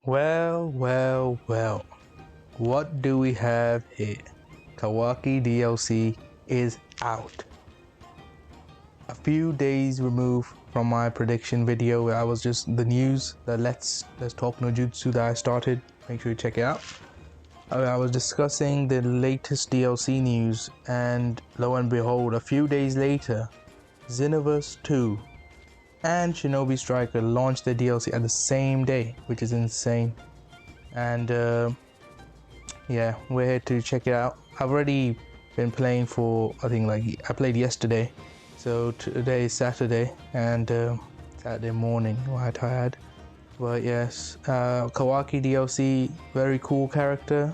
Well. What do we have here? Kawaki DLC is out. A few days removed from my prediction video where I was just the news, the Let's Talk No Jutsu that I started. Make sure you check it out. I was discussing the latest DLC news, and lo and behold, a few days later, Xenoverse 2 and Shinobi Striker launched their DLC at the same day, which is insane. And yeah, we're here to check it out. I've already been playing for, I think, like, I played yesterday, so today is Saturday, and Saturday morning, quite tired. But yes, Kawaki DLC, very cool character.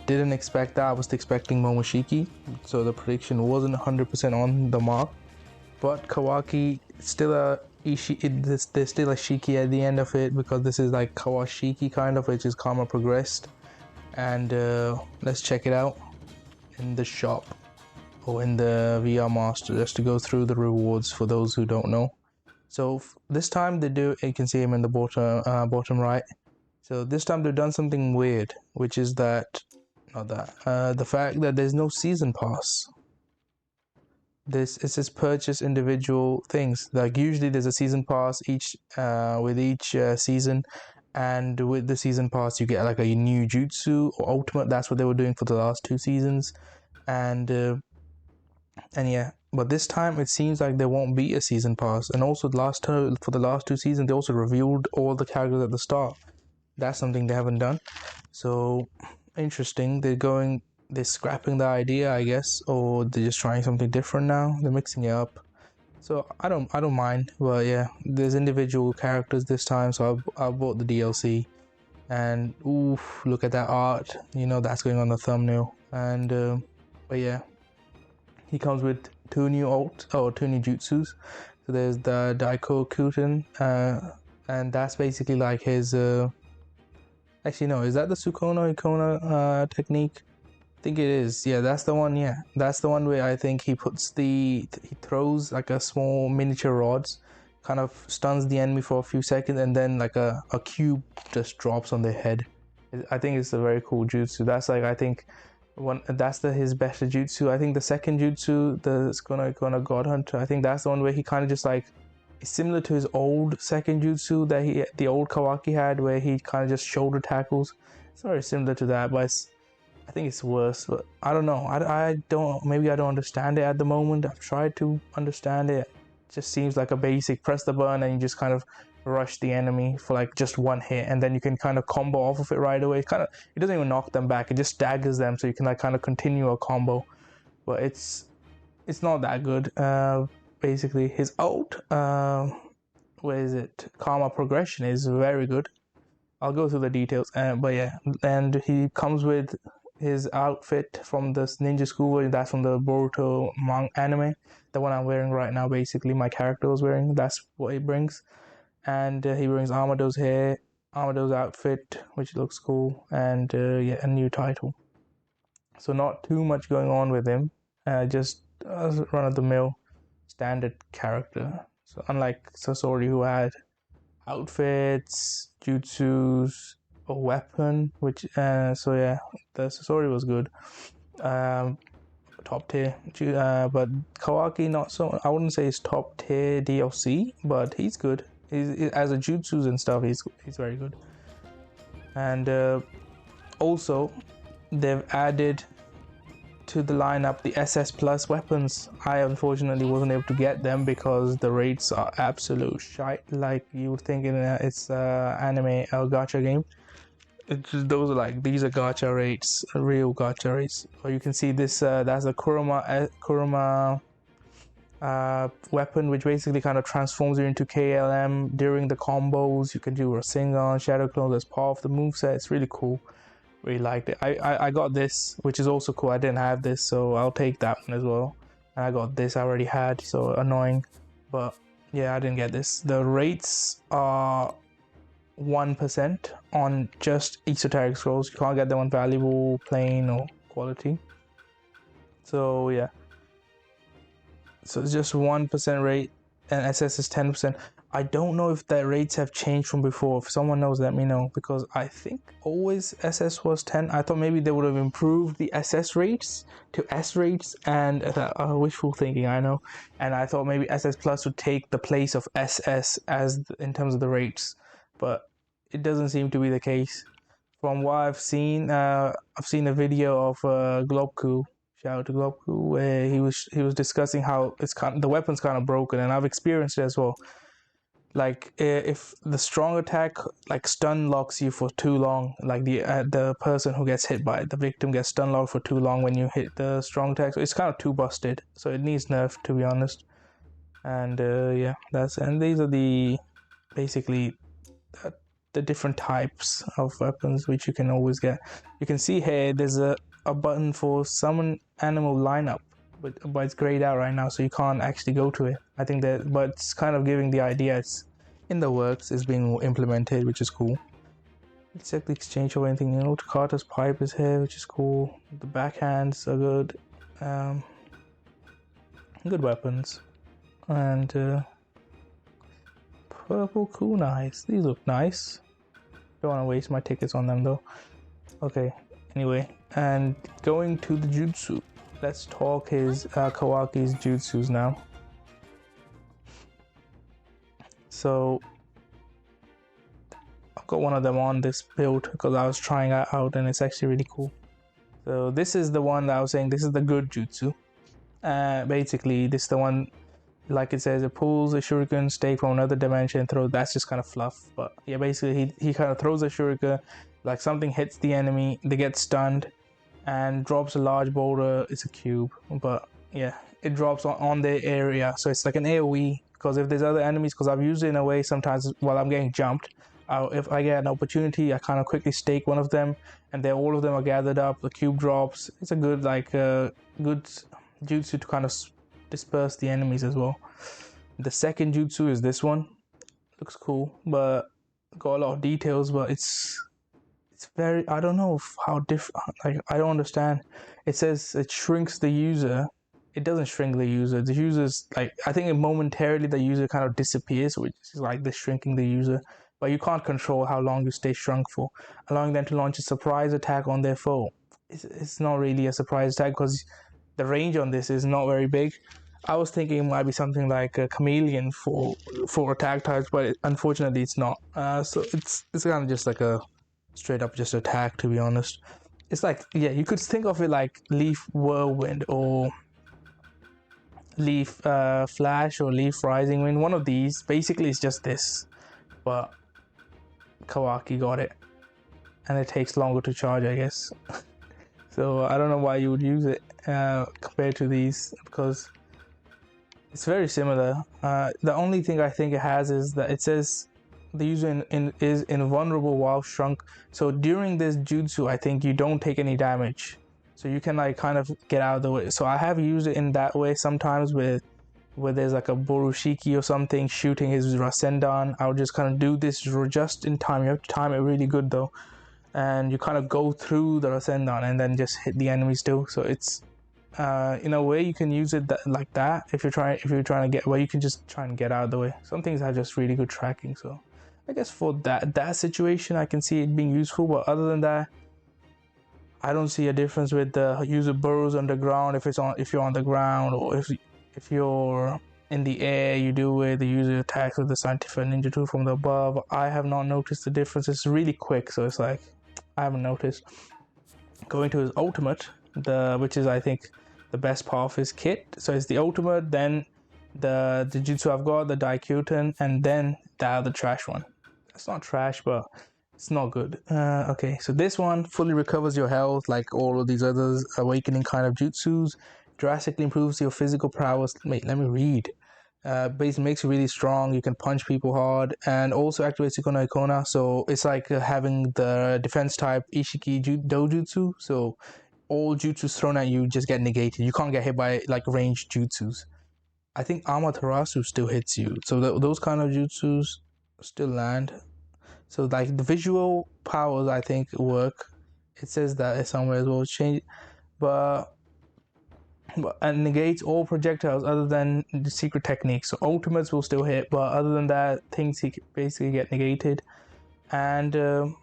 Didn't expect that. I was expecting Momoshiki, so the prediction wasn't 100% on the mark. But Kawaki, still there's still a Shiki at the end of it, because this is like Kawashiki kind of, which is Karma Progressed. And let's check it out in the shop or in the VR Master, just to go through the rewards for those who don't know. So this time they do, you can see him in the bottom right. So this time they've done something weird, which is that, the fact that there's no season pass. This is just purchase individual things. Like usually there's a season pass with each season, and with the season pass you get like a new jutsu or ultimate. That's what they were doing for the last two seasons, and yeah. But this time it seems like there won't be a season pass. And also for the last two seasons they also revealed all the characters at the start. That's something they haven't done. So interesting. They're scrapping the idea, I guess, or they're just trying something different now. They're mixing it up. So I don't mind. But yeah, there's individual characters this time, so I bought the DLC. And oof, look at that art. You know that's going on the thumbnail. And but yeah, he comes with two new jutsus. So there's the Daiko Kuten, and that's basically like his actually no, is that the Sukono Ikona technique? I think it is. Yeah, that's the one. Yeah, that's the one where I think he throws like a small miniature rods, kind of stuns the enemy for a few seconds, and then like a cube just drops on their head. I think it's a very cool jutsu. That's like, I think his better jutsu. I think the second jutsu, the Sukono God Hunter, I think that's the one where he kind of just like, it's similar to his old second jutsu that the old Kawaki had, where he kind of just shoulder tackles. It's very similar to that, but I think it's worse. But I don't know. Maybe I don't understand it at the moment. I've tried to understand it. It just seems like a basic press the button and you just kind of rush the enemy for like just one hit, and then you can kind of combo off of it right away. It doesn't even knock them back. It just staggers them, so you can like kind of continue a combo. But it's not that good. Basically his ult, where is it? Karma Progression is very good. I'll go through the details. But yeah, and he comes with his outfit from the ninja school. That's from the Boruto anime, the one I'm wearing right now. Basically my character was wearing, that's what he brings. And he brings Amado's outfit, which looks cool, and yeah, a new title. So not too much going on with him, just run-of-the-mill standard character. So unlike Sasori, who had outfits, jutsus, a weapon, which so yeah, the Sasori was good, top tier. But Kawaki, not so. I wouldn't say he's top tier DLC, but he's good. He's as a jutsus and stuff, he's very good. And also they've added to the lineup the SS Plus weapons. I unfortunately wasn't able to get them because the rates are absolute shite. Like you would think it's anime gacha game. Those are like, these are gacha rates, real gacha rates. Or you can see this, that's the Kurama weapon, which basically kind of transforms you into KLM during the combos. You can do Rasengan, Shadow Clone as part of the moveset. It's really cool. Really liked it. I got this, which is also cool. I didn't have this, so I'll take that one as well. And I got this, I already had, so annoying. But yeah, I didn't get this. The rates are 1% on just esoteric scrolls. You can't get them on valuable, plain, or quality. So yeah, so it's just 1% rate, and SS is 10%. I don't know if the rates have changed from before. If someone knows, let me know, because I think always SS was 10. I thought maybe they would have improved the SS rates to S rates, and wishful thinking, I know. And I thought maybe SS Plus would take the place of SS in terms of the rates, but it doesn't seem to be the case. From what I've seen a video of Globku. Shout out to Globku, where he was discussing how the weapon's kind of broken, and I've experienced it as well. Like if the strong attack like stun locks you for too long, like the person who gets hit by it, the victim gets stun locked for too long when you hit the strong attack, so it's kind of too busted, so it needs nerf, to be honest. And yeah, and these are the basically the different types of weapons which you can always get. You can see here there's a button for summon animal lineup, but it's grayed out right now, so you can't actually go to it. I think that, but it's kind of giving the idea it's in the works, it's being implemented, which is cool. Let's check the exchange or anything. You know, Carter's pipe is here, which is cool. The backhands are good. Good weapons. And purple kunais. These look nice. Don't want to waste my tickets on them though. Okay, anyway, and going to the jutsu. Let's talk his Kawaki's jutsus now. So I've got one of them on this build because I was trying it out, and it's actually really cool. So this is the one that I was saying, this is the good jutsu. Basically, this is the one, like it says, it pulls a shuriken stake from another dimension and throws. That's just kind of fluff, but yeah, basically he kind of throws a shuriken, like something hits the enemy, they get stunned, and drops a large boulder. It's a cube, but yeah, it drops on their area, so it's like an AoE. Because if there's other enemies, because I've used it in a way sometimes while I'm getting jumped, if I get an opportunity, I kind of quickly stake one of them, and then all of them are gathered up, the cube drops. It's a good good jutsu to kind of disperse the enemies as well. The second jutsu is this one. Looks cool, but got a lot of details, but it's very, I don't know how different, like I don't understand. It says it shrinks the user. It doesn't shrink the user. The user's like, I think momentarily the user kind of disappears, which is like the shrinking the user, but you can't control how long you stay shrunk for, allowing them to launch a surprise attack on their foe. It's not really a surprise attack because the range on this is not very big. I was thinking it might be something like a chameleon for attack types, but unfortunately it's not. So it's kind of just like a straight up just attack, to be honest. It's like, yeah, you could think of it like Leaf Whirlwind or Leaf Flash or Leaf Rising Wind. One of these. Basically it's just this, but Kawaki got it, and it takes longer to charge, I guess. So I don't know why you would use it compared to these, because it's very similar. The only thing I think it has is that it says the user is invulnerable while shrunk. So during this jutsu, I think you don't take any damage, so you can like kind of get out of the way. So I have used it in that way sometimes where there's like a Borushiki or something shooting his Rasendan. I'll just kind of do this just in time. You have to time it really good though, and you kind of go through the Rasendan and then just hit the enemy still. So it's in a way you can use it like that if you're trying to get, well, you can just try and get out of the way. Some things have just really good tracking, so I guess for that situation I can see it being useful, but other than that I don't see a difference with the user burrows underground if you're on the ground, or if you're in the air, you do it. The user attacks with the scientific ninja tool from the above. I have not noticed the difference. It's really quick, so it's like I haven't noticed. Going to his ultimate, which is I think the best part of his kit. So it's the ultimate, then the jutsu I've got, the Daikuten, and then the trash one. It's not trash, but it's not good. Okay, so this one fully recovers your health like all of these others awakening kind of jutsus. Drastically improves your physical prowess. Wait, let me read. Base makes you really strong. You can punch people hard, and also activates Ikona Ikona. So it's like having the defense type Ishiki Dojutsu. So all jutsus thrown at you just get negated. You can't get hit by like ranged jutsus. I think Amaterasu still hits you. So those kind of jutsus still land. So like the visual powers I think work. It says that somewhere as well. Change, but and negates all projectiles other than the secret techniques. So ultimates will still hit, but other than that, things he basically get negated. And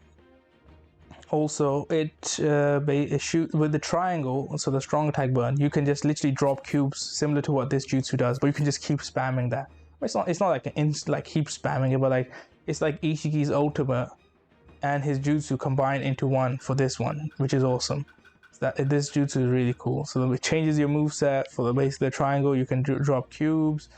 also it shoot with the triangle, so the strong attack button, you can just literally drop cubes similar to what this jutsu does, but you can just keep spamming that. It's not like like keep spamming it, but like it's like Ishiki's ultimate and his jutsu combined into one for this one, which is awesome. This jutsu is really cool. So it changes your moveset. For the base of the triangle, you can drop cubes,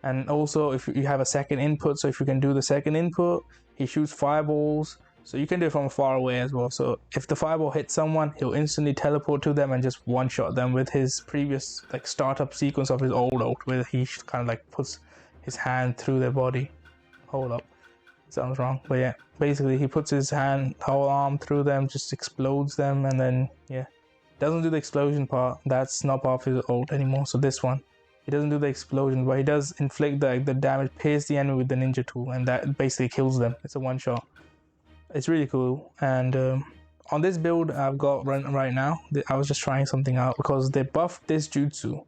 and also if you have a second input, so if you can do the second input, he shoots fireballs, so you can do it from far away as well. So if the fireball hits someone, he'll instantly teleport to them and just one-shot them with his previous like startup sequence of his old ult, where he kind of like puts his hand through their body. Hold up, sounds wrong, but yeah, basically he puts his whole arm through them, just explodes them, and then yeah, doesn't do the explosion part. That's not part of his ult anymore. So this one, he doesn't do the explosion, but he does inflict the damage, pierce the enemy with the ninja tool, and that basically kills them. It's a one shot. It's really cool. And on this build I've got right now, I was just trying something out because they buffed this jutsu.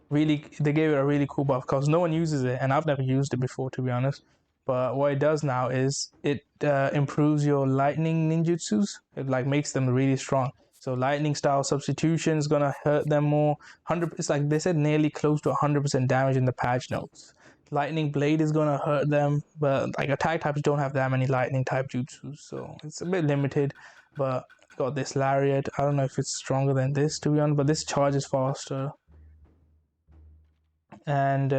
Really, they gave it a really cool buff because no one uses it, and I've never used it before, to be honest. But what it does now is it improves your lightning ninjutsus. It like makes them really strong. So lightning style substitution is gonna hurt them more. It's like they said, nearly close to 100% damage in the patch notes. Lightning blade is gonna hurt them, but like attack types don't have that many lightning type jutsus, so it's a bit limited. But got this lariat. I don't know if it's stronger than this, to be honest, but this charges faster. And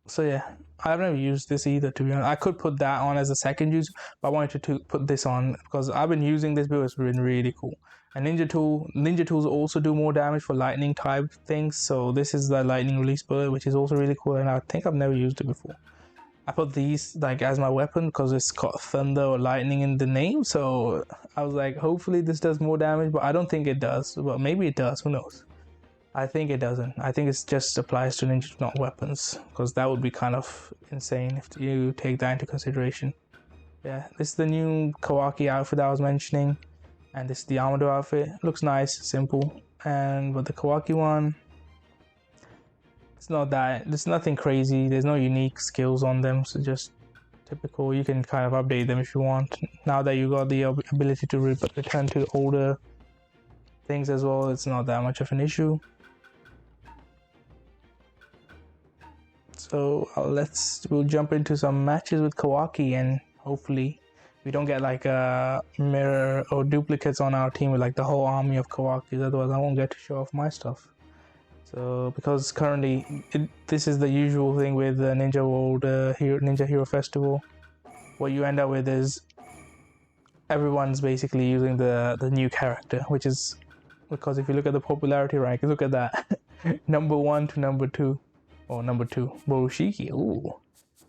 so yeah, I've never used this either, to be honest. I could put that on as a second use, but I wanted to put this on because I've been using this build. It's been really cool. And ninja tools also do more damage for lightning type things. So this is the lightning release bullet, which is also really cool, and I think I've never used it before. I put these like as my weapon because it's got thunder or lightning in the name. So I was like, hopefully this does more damage, but I don't think it does. But maybe it does, who knows. I think it doesn't. I think it just applies to ninjas, not weapons, because that would be kind of insane if you take that into consideration. Yeah, this is the new Kawaki outfit that I was mentioning, and this is the Amado outfit. It looks nice, simple, but the Kawaki one, it's not that. There's nothing crazy. There's no unique skills on them, so just typical. You can kind of update them if you want. Now that you got the ability to return to older things as well, it's not that much of an issue. So we'll jump into some matches with Kawaki, and hopefully we don't get like a mirror or duplicates on our team with like the whole army of Kawakis, otherwise I won't get to show off my stuff. So because currently this is the usual thing with the Ninja World Ninja Hero Festival, what you end up with is everyone's basically using the new character, which is because if you look at the popularity rank, look at that. Number 1 to number 2. Or number 2, Borushiki. Ooh.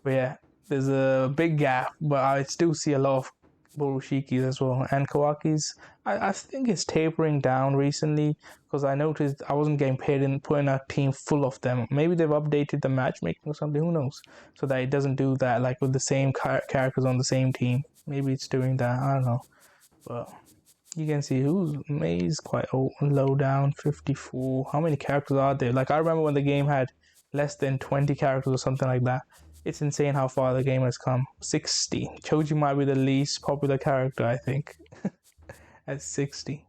But yeah, there's a big gap, but I still see a lot of Borushikis as well. And Kawaki's, I think it's tapering down recently because I noticed I wasn't getting paid in putting a team full of them. Maybe they've updated the matchmaking or something, who knows? So that it doesn't do that like with the same characters on the same team. Maybe it's doing that, I don't know. But you can see May's quite low down, 54. How many characters are there? Like I remember when the game had less than 20 characters or something like that. It's insane how far the game has come. 60. Choji might be the least popular character, I think. At 60.